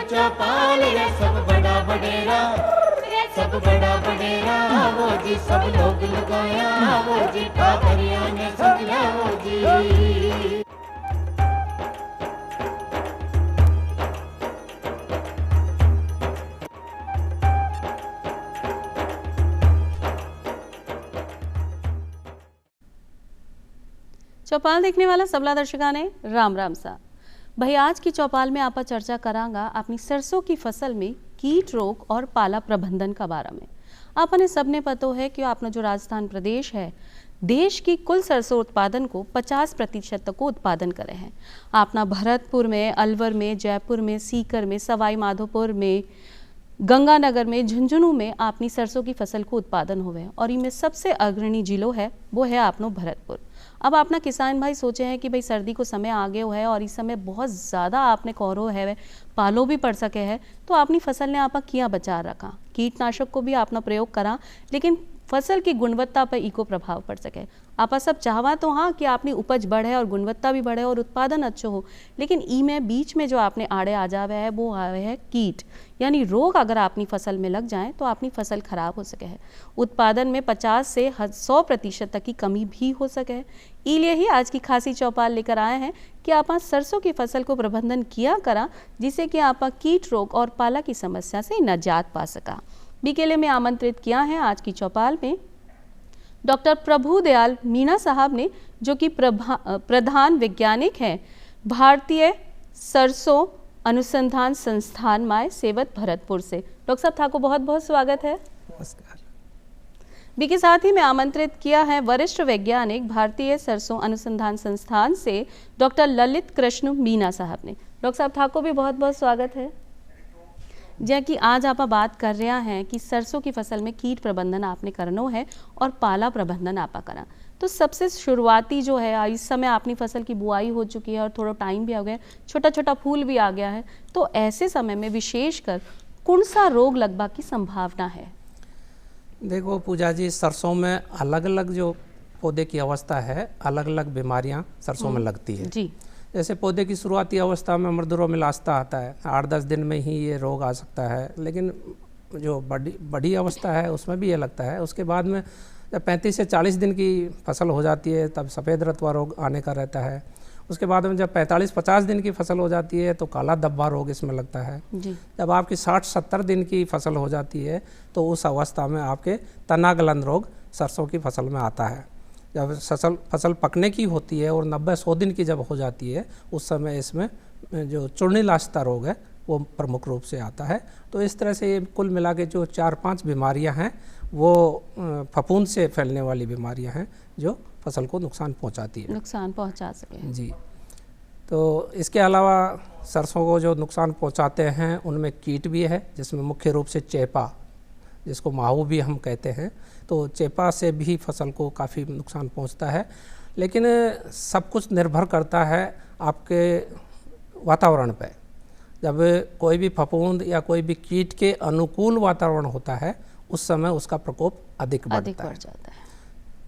चौपाल रे सब बड़ा बडेरा, सब बड़ा बडेरा वो जी, सब लोग लगाया वो जी, टाबरिया ने समझा वो जी। चौपाल देखने वाला सबला दर्शका ने राम राम सा भाई। आज की चौपाल में आपा चर्चा करांगा अपनी सरसों की फसल में कीट रोग और पाला प्रबंधन का बारे में। आपने सबने पता है कि अपना जो राजस्थान प्रदेश है देश की कुल सरसों उत्पादन को 50% तक को उत्पादन करे हैं। अपना भरतपुर में, अलवर में, जयपुर में, सीकर में, सवाई माधोपुर में, गंगानगर में, झुंझुनू में अपनी सरसों की फसल को उत्पादन हुए और इनमें सबसे अग्रणी जिलों है वो है अपनो भरतपुर। अब अपना किसान भाई सोचे हैं कि भाई सर्दी को समय आ गया है और इस समय बहुत ज़्यादा आपने कोहरो है, पालो भी पड़ सके है, तो अपनी फसल ने आपा किया बचा रखा, कीटनाशक को भी अपना प्रयोग करा, लेकिन फसल की गुणवत्ता पर इको प्रभाव पड़ सके। आपा सब चाहवा तो हाँ कि आपनी उपज बढ़े और गुणवत्ता भी बढ़े और उत्पादन अच्छा हो, लेकिन ई में बीच में जो आपने आड़े आ जावे है वो आवे है कीट, यानी रोग अगर अपनी फसल में लग जाए तो अपनी फसल खराब हो सके है। उत्पादन में 50 से 100% तक की कमी भी हो सके है। इसलिए ही आज की खासी चौपाल लेकर आए हैं कि आप सरसों की फसल को प्रबंधन किया करा, जिससे कि आप कीट रोग और पाला की समस्या से निजात पा सका। बीकेले में आमंत्रित किया है आज की चौपाल में डॉक्टर प्रभु दयाल मीणा साहब ने, जो कि प्रधान वैज्ञानिक हैं भारतीय सरसों अनुसंधान संस्थान माय सेवत भरतपुर से। डॉक्टर साहब थाको बहुत बहुत स्वागत है। नमस्कार। बी के साथ ही मैं आमंत्रित किया है वरिष्ठ वैज्ञानिक भारतीय सरसों अनुसंधान संस्थान से डॉक्टर ललित कृष्ण मीणा साहब ने। डॉक्टर साहब थाको भी बहुत बहुत स्वागत है। जैसा कि आज आप बात कर रहे हैं कि सरसों की फसल में कीट प्रबंधन आपने करना है और पाला प्रबंधन आपा करा, तो सबसे शुरुआती जो है इस समय अपनी फसल की बुआई हो चुकी है और थोड़ा टाइम भी आ गया, छोटा छोटा फूल भी आ गया है, तो ऐसे समय में विशेषकर कौन सा रोग लगने की संभावना है? देखो पूजा जी, सरसों में अलग अलग जो पौधे की अवस्था है, अलग अलग बीमारियां सरसों में लगती है जी। जैसे पौधे की शुरुआती अवस्था में मृदुरो मिलास्ता आता है, 8-10 दिन में ही ये रोग आ सकता है, लेकिन जो बड़ी अवस्था है उसमें भी ये लगता है। उसके बाद में जब 35 से 40 दिन की फसल हो जाती है तब सफ़ेद रतवा रोग आने का रहता है। उसके बाद में जब 45-50 दिन की फसल हो जाती है तो काला धब्बा रोग इसमें लगता है जी। जब आपकी 60-70 दिन की फसल हो जाती है तो उस अवस्था में आपके तना गलन रोग सरसों की फसल में आता है। जब फसल पकने की होती है और 90-100 दिन की जब हो जाती है उस समय इसमें जो चूर्णी लास्ता रोग है वो प्रमुख रूप से आता है। तो इस तरह से ये कुल मिला के जो 4-5 बीमारियां हैं वो फफूंद से फैलने वाली बीमारियां हैं जो फसल को नुकसान पहुंचाती है, नुकसान पहुंचा सके। जी। तो इसके अलावा सरसों को जो नुकसान पहुंचाते हैं उनमें कीट भी है, जिसमें मुख्य रूप से चेपा, जिसको माहू भी हम कहते हैं, तो चेपा से भी फसल को काफ़ी नुकसान पहुंचता है। लेकिन सब कुछ निर्भर करता है आपके वातावरण पे। जब कोई भी फफूंद या कोई भी कीट के अनुकूल वातावरण होता है उस समय उसका प्रकोप अधिक बढ़ जाता है।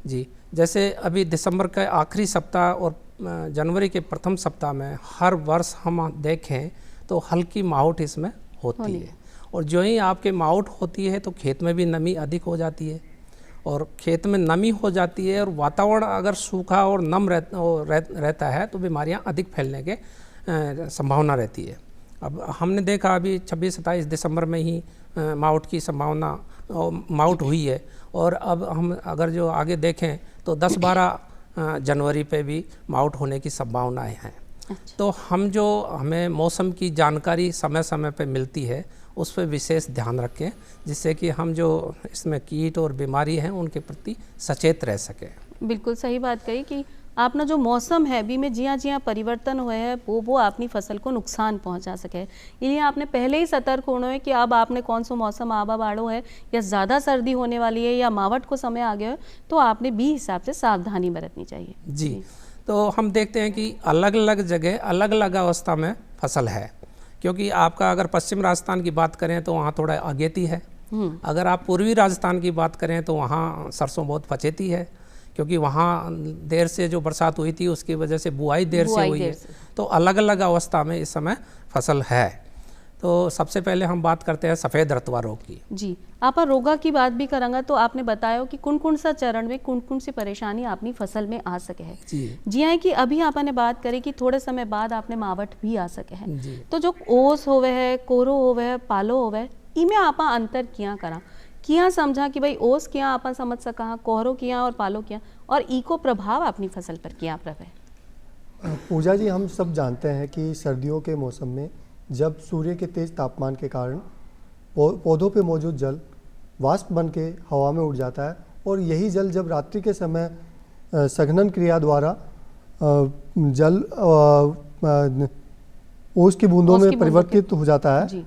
जी, जैसे अभी दिसंबर के आखिरी सप्ताह और जनवरी के प्रथम सप्ताह में हर वर्ष हम देखें तो हल्की माहौट इसमें होती है, और जो ही आपके माहौट होती है तो खेत में भी नमी अधिक हो जाती है, और खेत में नमी हो जाती है और वातावरण अगर सूखा और नम रहता है तो बीमारियां अधिक फैलने के संभावना रहती है। अब हमने देखा अभी 26-27 दिसंबर में ही माउट की संभावना माउट हुई है, और अब हम अगर जो आगे देखें तो 10-12 जनवरी पे भी माउट होने की संभावनाएं हैं। अच्छा। तो हमें मौसम की जानकारी समय समय पे मिलती है, उस पर विशेष ध्यान रखें जिससे कि हम जो इसमें कीट और बीमारी हैं उनके प्रति सचेत रह सकें। बिल्कुल सही बात कही कि आपना जो मौसम है भी में जिया जिया परिवर्तन हुए है वो अपनी फसल को नुकसान पहुंचा सके, इसलिए आपने पहले ही सतर्क होना है कि अब आपने कौन सा मौसम आबा बाड़ो है या ज़्यादा सर्दी होने वाली है या मावट को समय आ गया है, तो आपने भी हिसाब से सावधानी बरतनी चाहिए। जी, तो हम देखते हैं कि अलग अलग जगह अलग अलग अवस्था में फसल है, क्योंकि आपका अगर पश्चिम राजस्थान की बात करें तो वहाँ थोड़ा अगेती है, अगर आप पूर्वी राजस्थान की बात करें तो वहाँ सरसों बहुत पचेती है, क्योंकि वहाँ देर से जो बरसात हुई थी उसकी वजह से बुआई देर से हुई है। तो अलग अलग अवस्था में इस समय फसल है। तो सबसे पहले हम बात करते हैं सफ़ेद रतुआ रोग की। जी, आप रोगा की बात भी करांगा तो आपने बताया कि कौन कौन सा चरण में कौन कौन सी परेशानी अपनी फसल में आ सके है। जी हाँ, कि अभी आपने बात करी कि थोड़े समय बाद आपने मावट भी आ सके है। तो जो ओस होवे है, कोरो होवे है, पालो होवे है, इमें आपा अंतर किया करा, किया समझा कि भाई ओस किया आपा समझ सका, कोहरो किया और पालो किया, और इको प्रभाव अपनी फसल पर किया प्रभे। पूजा जी, हम सब जानते हैं कि सर्दियों के मौसम में जब सूर्य के तेज तापमान के कारण पौधों पे मौजूद जल वाष्प बन के हवा में उड़ जाता है, और यही जल जब रात्रि के समय संघनन क्रिया द्वारा जल ओस की बूंदों में परिवर्तित हो जाता है,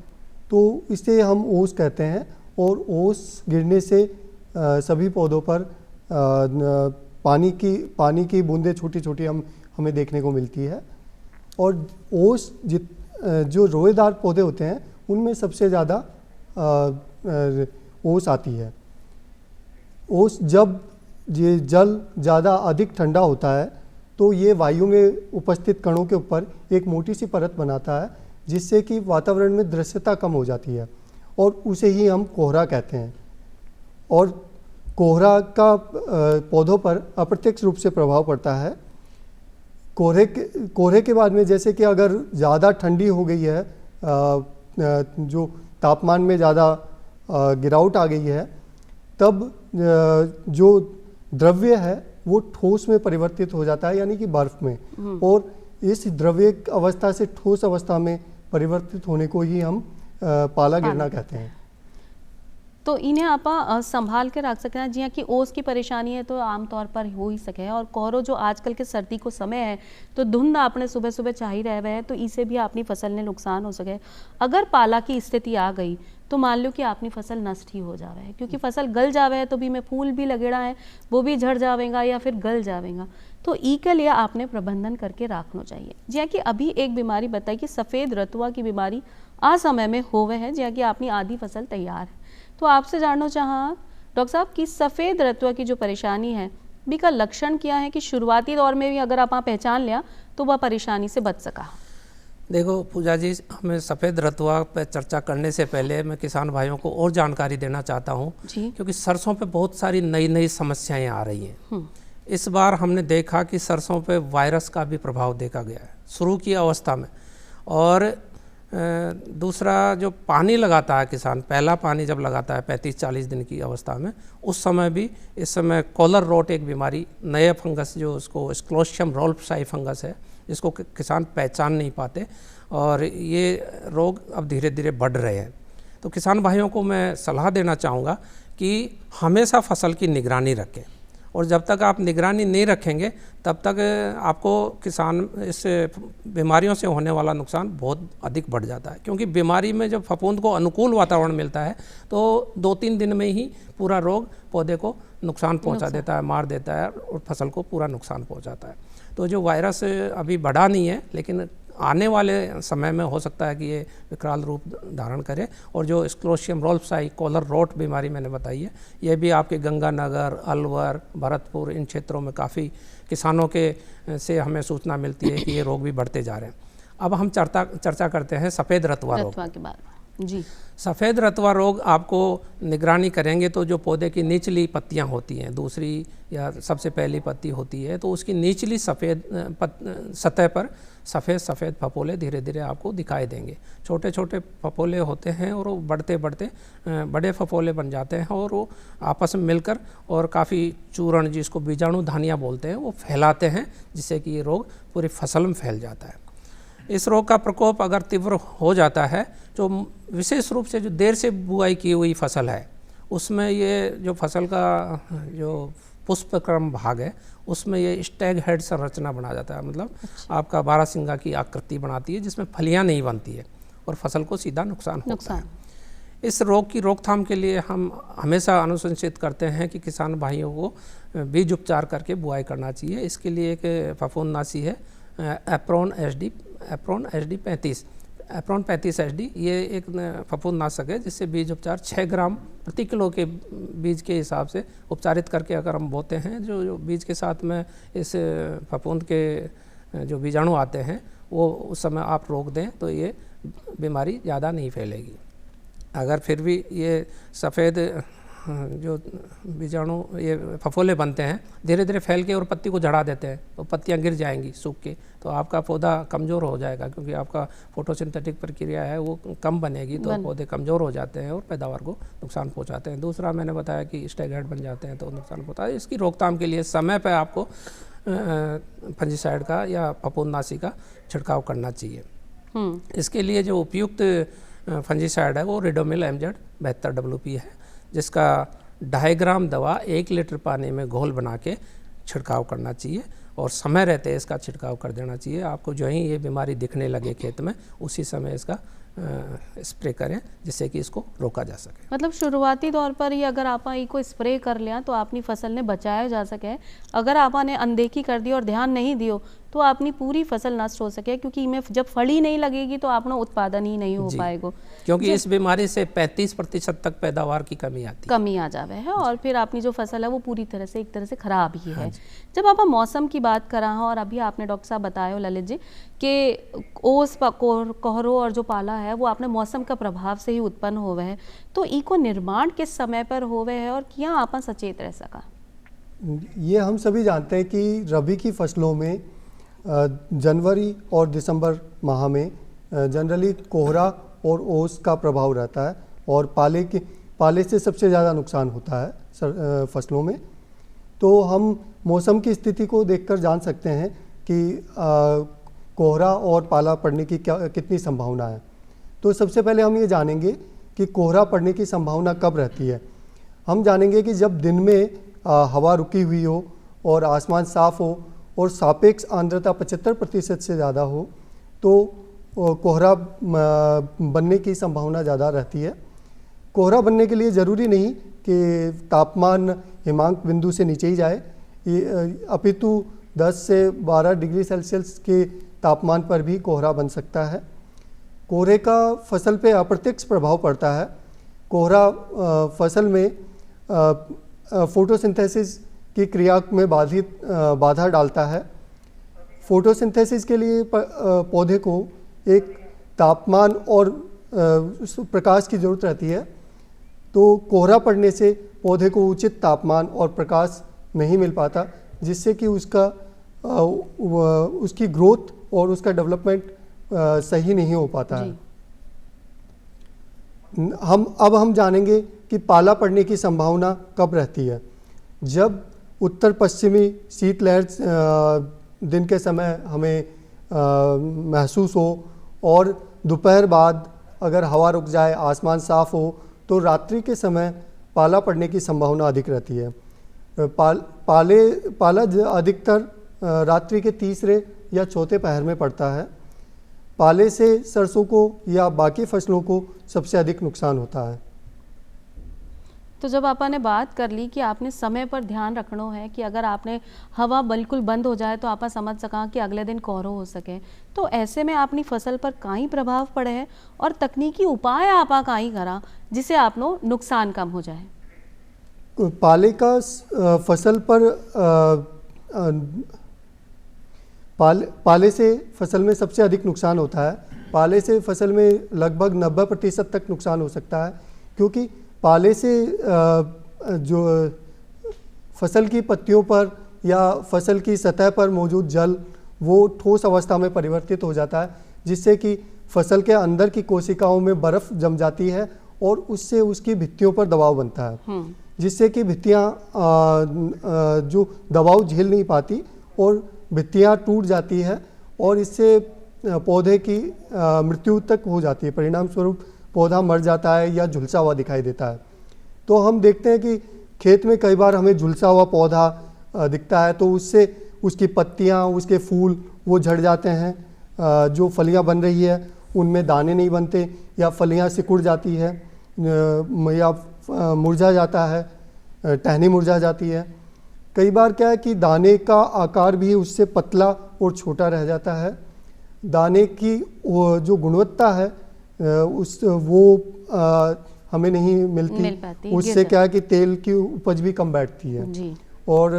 तो इसे हम ओस कहते हैं। और ओस गिरने से सभी पौधों पर पानी की बूंदें छोटी छोटी हमें देखने को मिलती है। और ओस जो रोएदार पौधे होते हैं उनमें सबसे ज़्यादा ओस आती है। ओस जब ये जल ज़्यादा अधिक ठंडा होता है तो ये वायु में उपस्थित कणों के ऊपर एक मोटी सी परत बनाता है, जिससे कि वातावरण में दृश्यता कम हो जाती है, और उसे ही हम कोहरा कहते हैं। और कोहरा का पौधों पर अप्रत्यक्ष रूप से प्रभाव पड़ता है। कोहरे के बाद में जैसे कि अगर ज़्यादा ठंडी हो गई है, जो तापमान में ज़्यादा गिरावट आ गई है, तब जो द्रव्य है वो ठोस में परिवर्तित हो जाता है, यानी कि बर्फ में। और इस द्रव्य अवस्था से ठोस अवस्था में परिवर्तित होने को ही हम पाला गिरना कहते हैं। तो इन्हें आप संभाल के रख सकते हैं। जी हाँ, कि ओस की परेशानी है तो आमतौर पर हो ही सके है, और कोहरो जो आजकल के सर्दी को समय है तो धुंध आपने सुबह सुबह चाही रहे हुए है, तो इसे भी अपनी फसल ने नुकसान हो सके। अगर पाला की स्थिति आ गई तो मान लो कि अपनी फसल नष्ट ही हो जावे है, क्योंकि फसल गल जावे है तो भी में फूल भी लगेड़ा है वो भी झड़ जावेगा या फिर गल जावेगा। तो ई के लिए आपने प्रबंधन करके रखना चाहिए। जी कि अभी एक बीमारी बताई कि सफ़ेद रतुआ की बीमारी आ समय में होवे है, जी कि अपनी आधी फसल तैयार है। तो आपसे जानना चाहा डॉक्टर साहब कि सफ़ेद रतुआ की जो परेशानी है भी का लक्षण क्या है, कि शुरुआती दौर में भी अगर आप पहचान लिया तो वह परेशानी से बच सका। देखो पूजा जी, हमें सफ़ेद रतुआ पर चर्चा करने से पहले मैं किसान भाइयों को और जानकारी देना चाहता हूँ, क्योंकि सरसों पे बहुत सारी नई नई समस्याएं आ रही हैं। इस बार हमने देखा कि सरसों पे वायरस का भी प्रभाव देखा गया है शुरू की अवस्था में। और दूसरा, जो पानी लगाता है किसान, पहला पानी जब लगाता है 35-40 दिन की अवस्था में, उस समय भी इस समय कॉलर रोट एक बीमारी, नए फंगस जो उसको स्क्लोशियम रोल्फसाई फंगस है, जिसको किसान पहचान नहीं पाते, और ये रोग अब धीरे धीरे बढ़ रहे हैं। तो किसान भाइयों को मैं सलाह देना चाहूँगा कि हमेशा फसल की निगरानी रखें, और जब तक आप निगरानी नहीं रखेंगे तब तक आपको किसान इस बीमारियों से होने वाला नुकसान बहुत अधिक बढ़ जाता है। क्योंकि बीमारी में जब फफूंद को अनुकूल वातावरण मिलता है तो 2-3 दिन में ही पूरा रोग पौधे को नुकसान पहुंचा देता है, मार देता है, और फसल को पूरा नुकसान पहुंचाता है। तो जो वायरस अभी बढ़ा नहीं है, लेकिन आने वाले समय में हो सकता है कि ये विकराल रूप धारण करे। और जो स्क्लोशियम रोल्फसाई कॉलर रोट बीमारी मैंने बताई है, ये भी आपके गंगानगर, अलवर, भरतपुर, इन क्षेत्रों में काफ़ी किसानों के से हमें सूचना मिलती है कि ये रोग भी बढ़ते जा रहे हैं। अब हम चर्चा करते हैं सफ़ेद रतुआ रोग के बारे में। जी, सफ़ेद रतुआ रोग आपको निगरानी करेंगे तो जो पौधे की निचली पत्तियां होती हैं, दूसरी या सबसे पहली पत्ती होती है, तो उसकी निचली सफ़ेद सतह पर सफ़ेद फफोले धीरे धीरे आपको दिखाई देंगे। छोटे छोटे फफोले होते हैं और वो बढ़ते बढ़ते बड़े फफोले बन जाते हैं, और वो आपस में मिलकर और काफ़ी चूर्ण, जिसको बीजाणु धानियाँ बोलते हैं, वो फैलाते हैं, जिससे कि ये रोग पूरी फसल में फैल जाता है। इस रोग का प्रकोप अगर तीव्र हो जाता है, तो विशेष रूप से जो देर से बुआई की हुई फसल है, उसमें ये जो फसल का जो पुष्पक्रम भाग है, उसमें ये स्टैग हेड संरचना बना जाता है। मतलब आपका बारहसिंगा की आकृति बनाती है, जिसमें फलियां नहीं बनती है और फसल को सीधा नुकसान होता है। इस रोग की रोकथाम के लिए हम हमेशा अनुशंसित करते हैं कि किसान भाइयों को बीज उपचार करके बुआई करना चाहिए। इसके लिए एक फफूंदनाशी है एप्रोन HD 35 ये एक फफूंदनाशक है, जिससे बीज उपचार 6 ग्राम प्रति किलो के बीज के हिसाब से उपचारित करके अगर हम बोते हैं, जो बीज के साथ में इस फफूंद के जो बीजाणु आते हैं वो उस समय आप रोक दें तो ये बीमारी ज़्यादा नहीं फैलेगी। अगर फिर भी ये सफ़ेद जो बीजाणु ये फफोले बनते हैं धीरे धीरे फैल के और पत्ती को झड़ा देते हैं तो पत्तियां गिर जाएंगी सूख के, तो आपका पौधा कमज़ोर हो जाएगा क्योंकि आपका फोटोसिंथेटिक प्रक्रिया है वो कम बनेगी, तो पौधे कमज़ोर हो जाते हैं और पैदावार को नुकसान पहुंचाते हैं। दूसरा मैंने बताया कि स्टेगहेड बन जाते हैं तो नुकसान पहुंचता है। इसकी रोकथाम के लिए समय पर आपको फंजीसाइड का या फफूंदनाशी का छिड़काव करना चाहिए। इसके लिए जो उपयुक्त फंजीसाइड है वो रिडोमिल MZ 72 WP है, जिसका 2.5 ग्राम दवा 1 लीटर पानी में घोल बना के छिड़काव करना चाहिए और समय रहते इसका छिड़काव कर देना चाहिए। आपको जो ही ये बीमारी दिखने लगे खेत में उसी समय इसका स्प्रे करें जिससे कि इसको रोका जा सके। मतलब शुरुआती तौर पर ही अगर आप को स्प्रे कर लिया तो अपनी फसल ने बचाया जा सके। अगर आपने अनदेखी कर दी और ध्यान नहीं दियो तो अपनी पूरी फसल नष्ट हो सके, क्योंकि इनमें जब फली नहीं लगेगी तो अपना उत्पादन ही नहीं हो पाएगा, क्योंकि इस बीमारी से 35% तक पैदावार की कमी आ जावे है और फिर अपनी जो फसल है वो पूरी तरह से एक तरह से खराब ही है। जब आप मौसम की बात करा हैं और अभी आपने डॉक्टर साहब बताया ललित जी कि ओस कोहरो और जो पाला है वो आपने मौसम का प्रभाव से ही उत्पन्न होवे है, तो इको निर्माण किस समय पर होवे है और क्या आप सचेत रह सका? ये हम सभी जानते हैं कि रबी की फसलों में जनवरी और दिसंबर माह में जनरली कोहरा और ओस का प्रभाव रहता है और पाले से सबसे ज़्यादा नुकसान होता है फसलों में। तो हम मौसम की स्थिति को देखकर जान सकते हैं कि कोहरा और पाला पड़ने की कितनी संभावना है। तो सबसे पहले हम ये जानेंगे कि कोहरा पड़ने की संभावना कब रहती है। हम जानेंगे कि जब दिन में हवा रुकी हुई हो और आसमान साफ हो और सापेक्ष आर्द्रता 75% से ज़्यादा हो तो कोहरा बनने की संभावना ज़्यादा रहती है। कोहरा बनने के लिए ज़रूरी नहीं कि तापमान हिमांक बिंदु से नीचे ही जाए, अपितु 10 से 12 डिग्री सेल्सियस के तापमान पर भी कोहरा बन सकता है। कोहरे का फसल पे अप्रत्यक्ष प्रभाव पड़ता है। कोहरा फसल में फोटोसिंथेसिस की क्रिया में बाधा डालता है। फोटोसिंथेसिस के लिए पौधे को एक तापमान और प्रकाश की ज़रूरत रहती है, तो कोहरा पड़ने से पौधे को उचित तापमान और प्रकाश नहीं मिल पाता, जिससे कि उसकी ग्रोथ और उसका डेवलपमेंट सही नहीं हो पाता है। हम जानेंगे कि पाला पड़ने की संभावना कब रहती है। जब उत्तर पश्चिमी शीतलहर दिन के समय हमें महसूस हो और दोपहर बाद अगर हवा रुक जाए, आसमान साफ हो, तो रात्रि के समय पाला पड़ने की संभावना अधिक रहती है। पाला अधिकतर रात्रि के तीसरे या चौथे पहर में पड़ता है। पाले से सरसों को या बाकी फसलों को सबसे अधिक नुकसान होता है। तो जब आपने बात कर ली कि आपने समय पर ध्यान रखना है कि अगर आपने हवा बिल्कुल बंद हो जाए तो आप समझ सका कि अगले दिन कोहरा हो सके, तो ऐसे में अपनी फसल पर काई प्रभाव पड़े है और तकनीकी उपाय आप काई करा जिससे आपनो नुकसान कम हो जाए? पाले का फसल पर पाले से फसल में सबसे अधिक नुकसान होता है। पाले से फसल में लगभग 90% तक नुकसान हो सकता है, क्योंकि पाले से जो फसल की पत्तियों पर या फसल की सतह पर मौजूद जल वो ठोस अवस्था में परिवर्तित हो जाता है, जिससे कि फसल के अंदर की कोशिकाओं में बर्फ़ जम जाती है और उससे उसकी भित्तियों पर दबाव बनता है, जिससे कि भित्तियाँ जो दबाव झेल नहीं पाती और भित्तियाँ टूट जाती है और इससे पौधे की मृत्यु तक हो जाती है। परिणाम स्वरूप पौधा मर जाता है या झुलसा हुआ दिखाई देता है। तो हम देखते हैं कि खेत में कई बार हमें झुलसा हुआ पौधा दिखता है, तो उससे उसकी पत्तियां, उसके फूल वो झड़ जाते हैं। जो फलियां बन रही है उनमें दाने नहीं बनते या फलियां सिकुड़ जाती है या मुरझा जाता है, टहनी मुरझा जाती है। कई बार क्या है कि दाने का आकार भी उससे पतला और छोटा रह जाता है। दाने की जो गुणवत्ता है हमें नहीं मिलती। उससे क्या है कि तेल की उपज भी कम बैठती है जी। और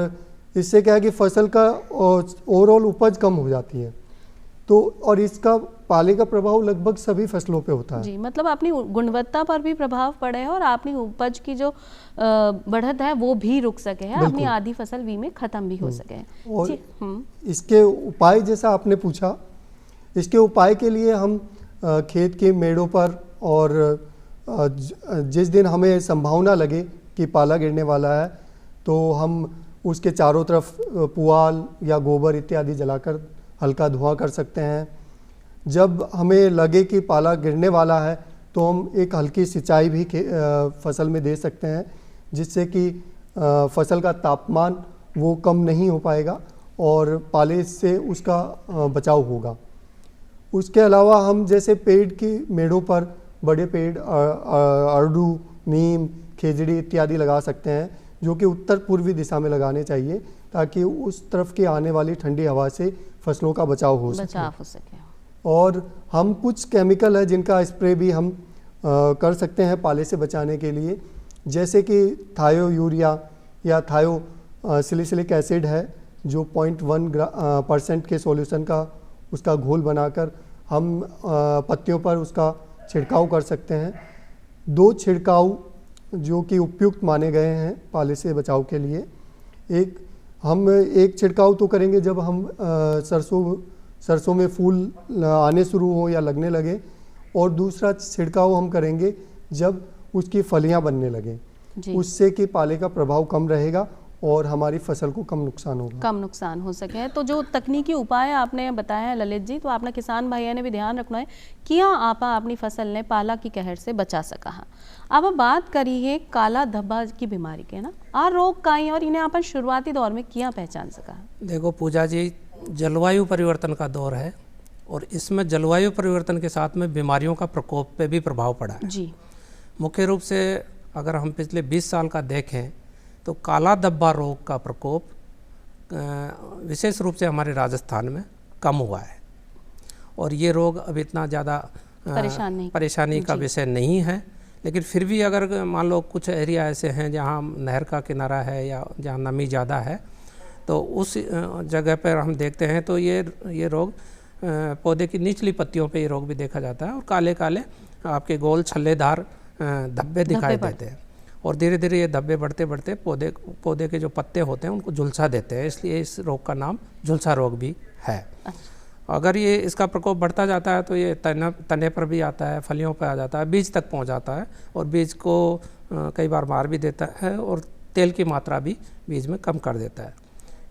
इससे क्या है कि फसल का ओवरऑल उपज कम हो जाती है। तो और इसका पाले का प्रभाव लगभग सभी फसलों पे होता है। जी, मतलब अपनी गुणवत्ता पर भी प्रभाव पड़े है और अपनी उपज की जो बढ़त है वो भी रुक सके है, अपनी आधी फसल भी में खत्म भी हो सके। और जी, इसके उपाय जैसा आपने पूछा, इसके उपाय के लिए हम खेत के मेड़ों पर और जिस दिन हमें संभावना लगे कि पाला गिरने वाला है तो हम उसके चारों तरफ पुआल या गोबर इत्यादि जलाकर हल्का धुआं कर सकते हैं। जब हमें लगे कि पाला गिरने वाला है तो हम एक हल्की सिंचाई भी फसल में दे सकते हैं, जिससे कि फसल का तापमान वो कम नहीं हो पाएगा और पाले से उसका बचाव होगा। उसके अलावा हम जैसे पेड़ की मेड़ों पर बड़े पेड़ अरडू, नीम, खेजड़ी इत्यादि लगा सकते हैं, जो कि उत्तर पूर्वी दिशा में लगाने चाहिए ताकि उस तरफ की आने वाली ठंडी हवा से फसलों का बचाव हो सके। और हम कुछ केमिकल है जिनका स्प्रे भी हम कर सकते हैं पाले से बचाने के लिए, जैसे कि थायो यूरिया या थायो सिलिसिलिक एसिड है, जो 0.1% के सॉल्यूशन का उसका घोल बनाकर हम पत्तियों पर उसका छिड़काव कर सकते हैं। 2 छिड़काव जो कि उपयुक्त माने गए हैं पाले से बचाव के लिए। एक छिड़काव तो करेंगे जब हम सरसों में फूल आने शुरू हो या लगने लगे, और दूसरा छिड़काव हम करेंगे जब उसकी फलियां बनने लगे, उससे कि पाले का प्रभाव कम रहेगा और हमारी फसल को कम नुकसान हो सके। तो जो तकनीकी उपाय आपने बताया है ललित जी, तो आपने किसान भाइयों ने भी ध्यान रखना है किया आपा अपनी फसल ने पाला की कहर से बचा सका। अब बात करिए काला धब्बा की बीमारी के ना, आ रोग काई और इन्हें अपन शुरुआती दौर में किया पहचान सका। देखो पूजा जी, जलवायु परिवर्तन का दौर है और इसमें जलवायु परिवर्तन के साथ में बीमारियों का प्रकोप पे भी प्रभाव पड़ा है जी। मुख्य रूप से अगर हम पिछले 20 साल का देखें तो काला धब्बा रोग का प्रकोप विशेष रूप से हमारे राजस्थान में कम हुआ है और ये रोग अब इतना ज़्यादा परेशानी का विषय नहीं है। लेकिन फिर भी अगर मान लो कुछ एरिया ऐसे हैं जहाँ नहर का किनारा है या जहाँ नमी ज़्यादा है, तो उस जगह पर हम देखते हैं तो ये रोग पौधे की निचली पत्तियों पे ये रोग भी देखा जाता है और काले काले आपके गोल छल्लेदार धब्बे दिखाई देते हैं और धीरे धीरे ये धब्बे बढ़ते बढ़ते पौधे के जो पत्ते होते हैं उनको झुलसा देते हैं, इसलिए इस रोग का नाम झुलसा रोग भी है। अगर ये इसका प्रकोप बढ़ता जाता है तो ये तने पर भी आता है, फलियों पर आ जाता है, बीज तक पहुंच जाता है और बीज को कई बार मार भी देता है और तेल की मात्रा भी बीज में कम कर देता है।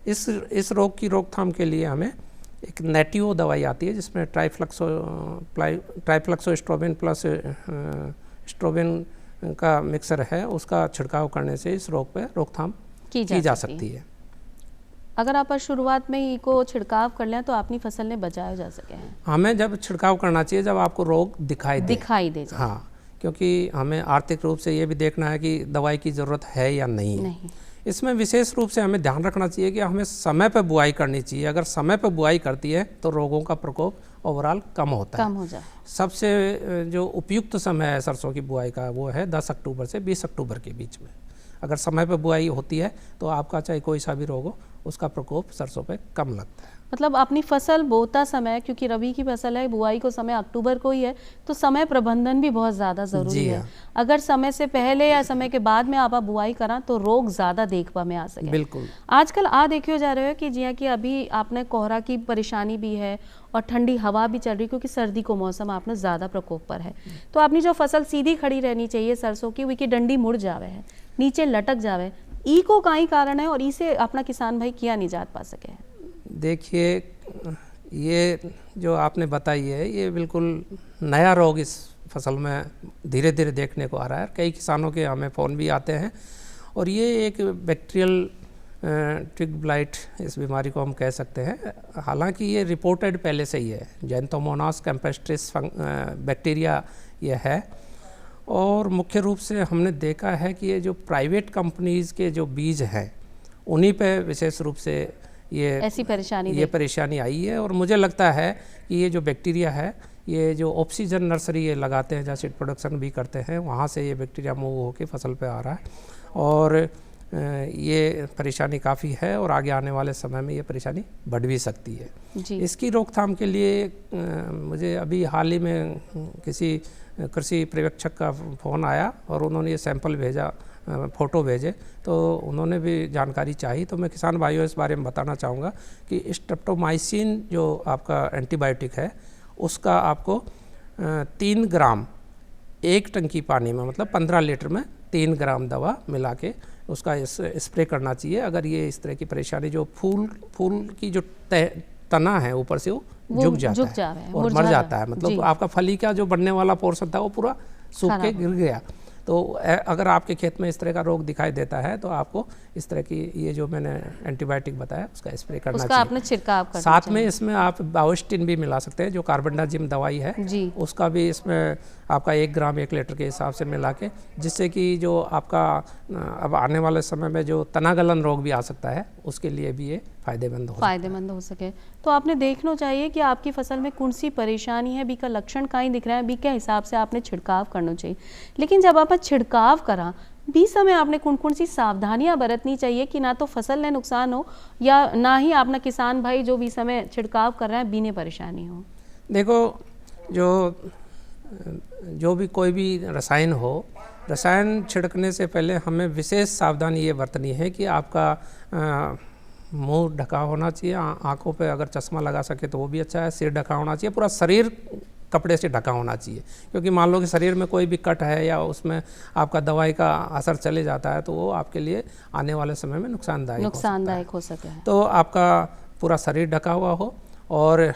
इस रोग की रोकथाम के लिए हमें एक नेटिवो दवाई आती है जिसमें ट्राइफ्लक्सोस्ट्रोबिन प्लस स्ट्रोबिन का मिक्सर है, उसका छिड़काव करने से इस रोग पर रोकथाम की जा सकती है। अगर आप शुरुआत में ही को छिड़काव कर लें तो अपनी फसल ने बचाया जा सके हैं। हमें जब छिड़काव करना चाहिए जब आपको रोग दिखाई दे। हाँ, क्योंकि हमें आर्थिक रूप से ये भी देखना है कि दवाई की ज़रूरत है या नहीं। इसमें विशेष रूप से हमें ध्यान रखना चाहिए कि हमें समय पर बुआई करनी चाहिए। अगर समय पर बुआई करती है तो रोगों का प्रकोप ओवरऑल कम हो जाए। सबसे जो उपयुक्त समय है सरसों की बुआई का वो है 10 अक्टूबर से 20 अक्टूबर के बीच में। अगर समय पर बुआई होती है तो आपका चाहे कोई सा भी रोग हो उसका प्रकोप सरसों पे कम लगता है। मतलब अपनी फसल बोता समय, क्योंकि रबी की फसल है, बुआई को समय अक्टूबर को ही है, तो समय प्रबंधन भी बहुत ज़्यादा ज़रूरी है। अगर समय से पहले या समय के बाद में आप बुआई करा तो रोग ज़्यादा देखबा में आ सके। बिल्कुल। आजकल देखियो जा रहे हो कि जिया कि अभी आपने कोहरा की परेशानी भी है और ठंडी हवा भी चल रही, क्योंकि सर्दी को मौसम आपने ज़्यादा प्रकोप पर है, तो अपनी जो फसल सीधी खड़ी रहनी चाहिए सरसों की, वी की डंडी मुड़ जावे है, नीचे लटक जावे, ई को काई कारण है और इसे अपना किसान भाई किया निजात पा सके है। देखिए, ये जो आपने बताई है ये बिल्कुल नया रोग इस फसल में धीरे धीरे देखने को आ रहा है। कई किसानों के हमें फ़ोन भी आते हैं और ये एक बैक्टीरियल ट्विग ब्लाइट इस बीमारी को हम कह सकते हैं। हालांकि ये रिपोर्टेड पहले से ही है, जैंथोमोनास कैम्पेस्ट्रिस बैक्टीरिया ये है और मुख्य रूप से हमने देखा है कि ये जो प्राइवेट कंपनीज़ के जो बीज हैं उन्हीं पे विशेष रूप से ये परेशानी आई है और मुझे लगता है कि ये जो बैक्टीरिया है ये जो ऑक्सीजन नर्सरी ये लगाते हैं जहाँ सीड प्रोडक्शन भी करते हैं वहाँ से ये बैक्टीरिया मूव होकर फसल पे आ रहा है और ये परेशानी काफ़ी है और आगे आने वाले समय में ये परेशानी बढ़ भी सकती है। जी। इसकी इसकी रोकथाम के लिए मुझे अभी हाल ही में किसी कृषि पर्यवेक्षक का फ़ोन आया और उन्होंने ये सैंपल भेजा, फ़ोटो भेजे, तो उन्होंने भी जानकारी चाही। तो मैं किसान भाइयों इस बारे में बताना चाहूँगा कि स्ट्रेप्टोमाइसिन जो आपका एंटीबायोटिक है उसका आपको 3 ग्राम 1 टंकी पानी में, मतलब 15 लीटर में 3 ग्राम दवा मिला के उसका स्प्रे करना चाहिए। अगर ये इस तरह की परेशानी जो फूल की जो तना है ऊपर से वो झुक जाता है और मर जाता है, मतलब आपका फली का जो बनने वाला पोर्शन था वो पूरा सूख के गिर गया। तो अगर आपके खेत में इस तरह का रोग दिखाई देता है तो आपको इस तरह की ये जो मैंने एंटीबायोटिक बताया उसका स्प्रे करना उसका चाहिए। आपने छिड़काव करना साथ में इसमें आप बायोस्टिन भी मिला सकते हैं, जो कार्बेंडाजिम दवाई है जी। उसका भी इसमें आपका 1 ग्राम 1 लीटर के हिसाब से मिला के, जिससे कि जो आपका अब आने वाले समय में जो तनागलन रोग भी आ सकता है उसके लिए भी ये फायदेमंद हो सके। तो आपने देखना चाहिए कि आपकी फसल में कौन सी परेशानी है, बी का लक्षण कहीं दिख रहा है, बी के हिसाब से आपने छिड़काव करना चाहिए। लेकिन जब आप छिड़काव करा बी समय आपने कौन कौन सी सावधानियां बरतनी चाहिए कि ना तो फसल में नुकसान हो या ना ही अपना किसान भाई जो भी समय छिड़काव कर रहे हैं बी ने परेशानी हो। देखो, जो भी कोई भी रसायन हो, रसायन छिड़कने से पहले हमें विशेष सावधानी ये बरतनी है कि आपका मुंह ढका होना चाहिए, आंखों पे अगर चश्मा लगा सके तो वो भी अच्छा है, सिर ढका होना चाहिए, पूरा शरीर कपड़े से ढका होना चाहिए। क्योंकि मान लो कि शरीर में कोई भी कट है या उसमें आपका दवाई का असर चले जाता है तो वो आपके लिए आने वाले समय में नुकसानदायक हो सकता है। तो आपका पूरा शरीर ढका हुआ हो और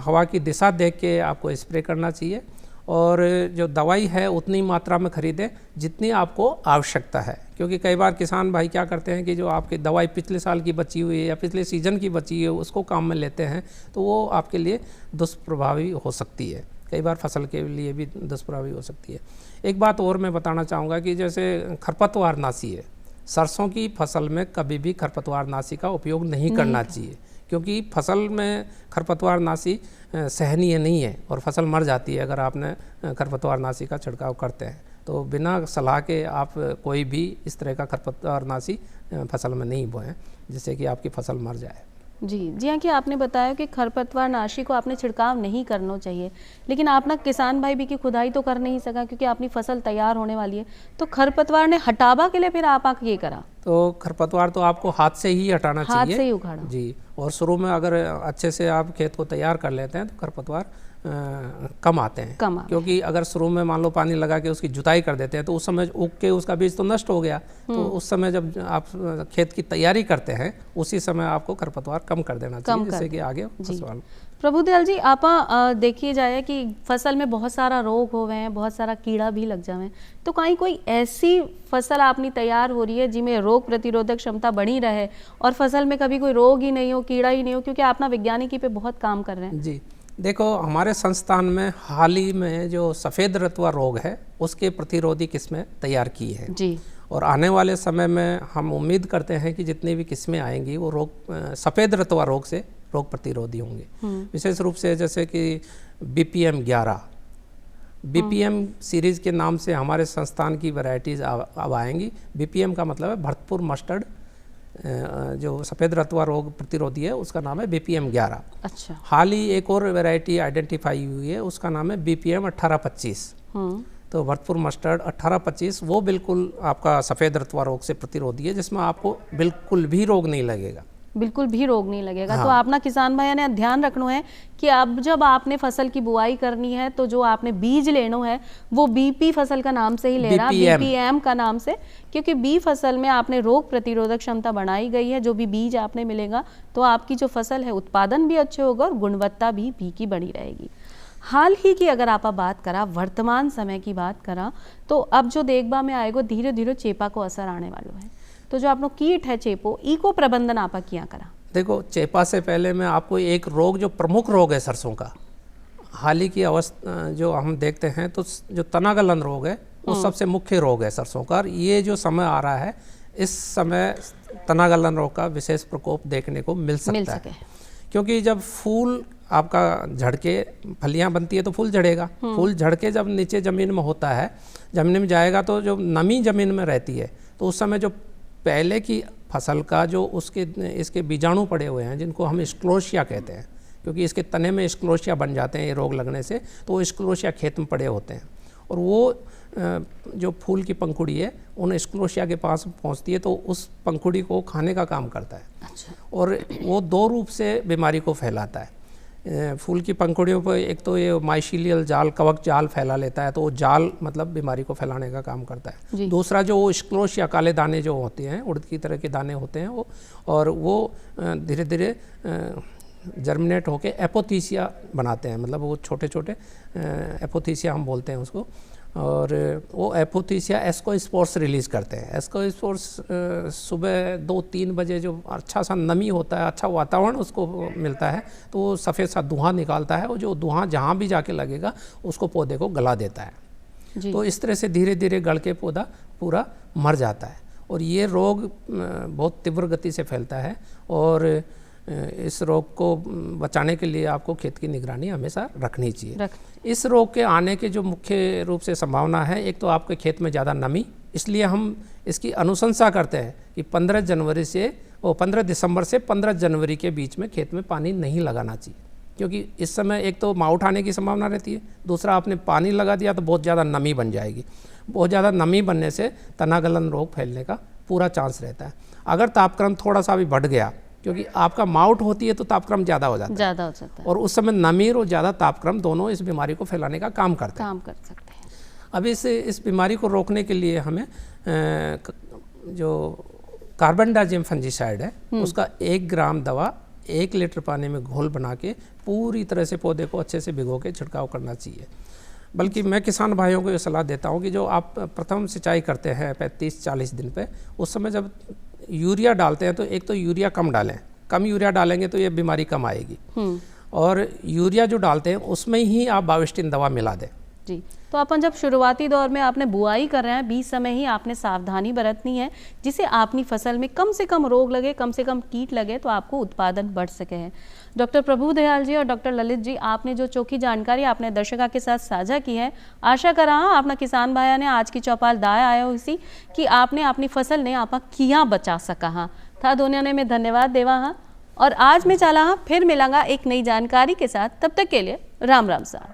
हवा की दिशा देख के आपको स्प्रे करना चाहिए और जो दवाई है उतनी मात्रा में खरीदें जितनी आपको आवश्यकता है। क्योंकि कई बार किसान भाई क्या करते हैं कि जो आपकी दवाई पिछले साल की बची हुई है या पिछले सीजन की बची हुई है उसको काम में लेते हैं, तो वो आपके लिए दुष्प्रभावी हो सकती है, कई बार फसल के लिए भी दुष्प्रभावी हो सकती है। एक बात और मैं बताना चाहूँगा कि जैसे खरपतवारनाशी है, सरसों की फसल में कभी भी खरपतवारनाशी का उपयोग नहीं करना चाहिए, क्योंकि फसल में खरपतवारनाशी सहनीय नहीं है और फसल मर जाती है अगर आपने खरपतवारनाशी का छिड़काव करते हैं। तो बिना सलाह के आप कोई भी इस तरह का खरपतवारनाशी फसल में नहीं बोएं जिससे कि आपकी फसल मर जाए। जी हाँ, कि आपने बताया कि खरपतवारनाशी को आपने छिड़काव नहीं करना चाहिए, लेकिन आप ना किसान भाई भी की खुदाई तो कर नहीं सका क्योंकि अपनी फसल तैयार होने वाली है, तो खरपतवार ने हटावा के लिए फिर आप ये करा? तो खरपतवार तो आपको हाथ से ही हटाना चाहिए, हाथ से ही उखाड़ा जी। और शुरू में अगर अच्छे से आप खेत को तैयार कर लेते हैं तो खरपतवार कम आते हैं, क्योंकि अगर शुरू में मान लो पानी लगा के उसकी जुताई कर देते हैं तो उस समय उग के उसका बीज तो नष्ट हो गया, तो उस समय जब आप खेत की तैयारी करते हैं उसी समय आपको खरपतवार कम कर देना चाहिए जिससे कि आगे फसल। प्रभुदयाल जी, आप देखिए जाए कि फसल में बहुत सारा रोग हो गए हैं, बहुत सारा कीड़ा भी लग जाए, तो कहीं कोई ऐसी फसल आपनी तैयार हो रही है जिसमें रोग प्रतिरोधक क्षमता बढ़ी रहे और फसल में कभी कोई रोग ही नहीं हो, कीड़ा ही नहीं हो, क्योंकि आप ना वैज्ञानिकी पे बहुत काम कर रहे हैं? जी देखो, हमारे संस्थान में हाल ही में जो सफ़ेद रतुआ रोग है उसके प्रतिरोधी किस्में तैयार की हैं जी, और आने वाले समय में हम उम्मीद करते हैं कि जितनी भी किस्में आएंगी वो रोग सफ़ेद रतुआ रोग से रोग प्रतिरोधी होंगे। विशेष रूप से जैसे कि BPM 11, BPM सीरीज़ के नाम से हमारे संस्थान की वैरायटीज़ अब आएंगी। BPM का मतलब है भरतपुर मस्टर्ड, जो सफ़ेद रतुआ रोग प्रतिरोधी है उसका नाम है BPM 11। अच्छा। हाल ही एक और वैरायटी आइडेंटिफाई हुई है, उसका नाम है BPM 1825। तो भरतपुर मस्टर्ड 1825 वो बिल्कुल आपका सफ़ेद रतुआ रोग से प्रतिरोधी है, जिसमें आपको बिल्कुल भी रोग नहीं लगेगा, बिल्कुल भी रोग नहीं लगेगा। हाँ। तो आप ना किसान भाई ने ध्यान रखना है कि अब जब आपने फसल की बुआई करनी है तो जो आपने बीज लेना है वो BP फसल का नाम से ही ले रहा, BPM का नाम से, क्योंकि बी फसल में आपने रोग प्रतिरोधक क्षमता बढ़ाई गई है। जो भी बीज आपने मिलेगा तो आपकी जो फसल है उत्पादन भी अच्छे होगा और गुणवत्ता भी बी की बनी रहेगी। हाल ही की अगर आप बात करा, वर्तमान समय की बात करा, तो अब जो देखबा में आएगा धीरे धीरे चेपा को असर आने वाला है, तो जो आपनो कीट है चेपो, इको प्रबंधन आप किया करा? देखो, चेपा से पहले मैं आपको एक रोग जो प्रमुख रोग है सरसों का, हाल ही की अवस्था जो हम देखते हैं, तो जो तनागलन रोग है वो सबसे मुख्य रोग है सरसों का। ये जो समय आ रहा है इस समय तनागलन रोग का विशेष प्रकोप देखने को मिल सकता है, क्योंकि जब फूल आपका झड़के फलियां बनती है तो फूल झड़ेगा, फूल झड़के जब नीचे ज़मीन में होता है, ज़मीन में जाएगा तो जो नमी ज़मीन में रहती है तो उस समय जो पहले की फसल का जो उसके इसके बीजाणु पड़े हुए हैं, जिनको हम स्क्लोशिया कहते हैं, क्योंकि इसके तने में स्क्लोशिया बन जाते हैं ये रोग लगने से, तो वो स्क्लोशिया खेत में पड़े होते हैं और वो जो फूल की पंखुड़ी है उन स्क्लोशिया के पास पहुंचती है तो उस पंखुड़ी को खाने का काम करता है। अच्छा। और वो दो रूप से बीमारी को फैलाता है। फूल की पंखुड़ियों पर एक तो ये माइशीलियल जाल, कवक जाल फैला लेता है, तो वो जाल मतलब बीमारी को फैलाने का काम करता है। दूसरा जो वो स्क्लोशिया, काले दाने जो होते हैं, उड़द की तरह के दाने होते हैं वो, और वो धीरे धीरे जर्मिनेट होके एपोथीसिया बनाते हैं, मतलब वो छोटे छोटे एपोथीसिया हम बोलते हैं उसको, और वो एपोथीसिया एस्कोस्पोर्स रिलीज़ करते हैं। एस्कोस्पोर्स सुबह 2-3 बजे जो अच्छा सा नमी होता है, अच्छा वातावरण उसको मिलता है, तो वो सफ़ेद सा धुआं निकालता है, और जो धुआं जहाँ भी जाके लगेगा उसको पौधे को गला देता है। तो इस तरह से धीरे धीरे गल के पौधा पूरा मर जाता है। और ये रोग बहुत तीव्र गति से फैलता है, और इस रोग को बचाने के लिए आपको खेत की निगरानी हमेशा रखनी चाहिए। इस रोग के आने के जो मुख्य रूप से संभावना है, एक तो आपके खेत में ज़्यादा नमी, इसलिए हम इसकी अनुशंसा करते हैं कि 15 दिसंबर से 15 जनवरी के बीच में खेत में पानी नहीं लगाना चाहिए, क्योंकि इस समय एक तो माउठ आने की संभावना रहती है, दूसरा आपने पानी लगा दिया तो बहुत ज़्यादा नमी बन जाएगी। बहुत ज़्यादा नमी बनने से तनागलन रोग फैलने का पूरा चांस रहता है। अगर तापक्रम थोड़ा सा भी बढ़ गया, क्योंकि आपका माउट होती है तो तापक्रम ज़्यादा हो जाता है, और उस समय नमी और ज़्यादा तापक्रम दोनों इस बीमारी को फैलाने का काम कर सकते हैं। अब इस बीमारी को रोकने के लिए हमें जो कार्बेंडाजिम फंजीसाइड है उसका 1 ग्राम दवा 1 लीटर पानी में घोल बना के पूरी तरह से पौधे को अच्छे से भिगो के छिड़काव करना चाहिए। बल्कि मैं किसान भाइयों को ये सलाह देता हूँ कि जो आप प्रथम सिंचाई करते हैं 35-40 दिन पे, उस समय जब यूरिया डालते हैं तो एक तो यूरिया कम डालें, कम यूरिया डालेंगे तो ये बीमारी कम आएगी, और यूरिया जो डालते हैं उसमें ही आप बाविस्टिन दवा मिला दें। जी, तो अपन जब शुरुआती दौर में आपने बुआई कर रहे हैं, बीज समय ही आपने सावधानी बरतनी है, जिससे अपनी फसल में कम से कम रोग लगे, कम से कम कीट लगे, तो आपको उत्पादन बढ़ सके हैं। डॉक्टर प्रभु दयाल जी और डॉक्टर ललित जी, आपने जो चौकी जानकारी आपने दर्शकों के साथ साझा की है, आशा कर रहा अपना किसान भाया ने आज की चौपाल दाया आया हुई कि आपने अपनी फसल ने आपा किया बचा सका हाँ था। दोनों ने मैं धन्यवाद देवा हाँ, और आज मैं चला हाँ फिर मिलांगा एक नई जानकारी के साथ। तब तक के लिए राम राम सा।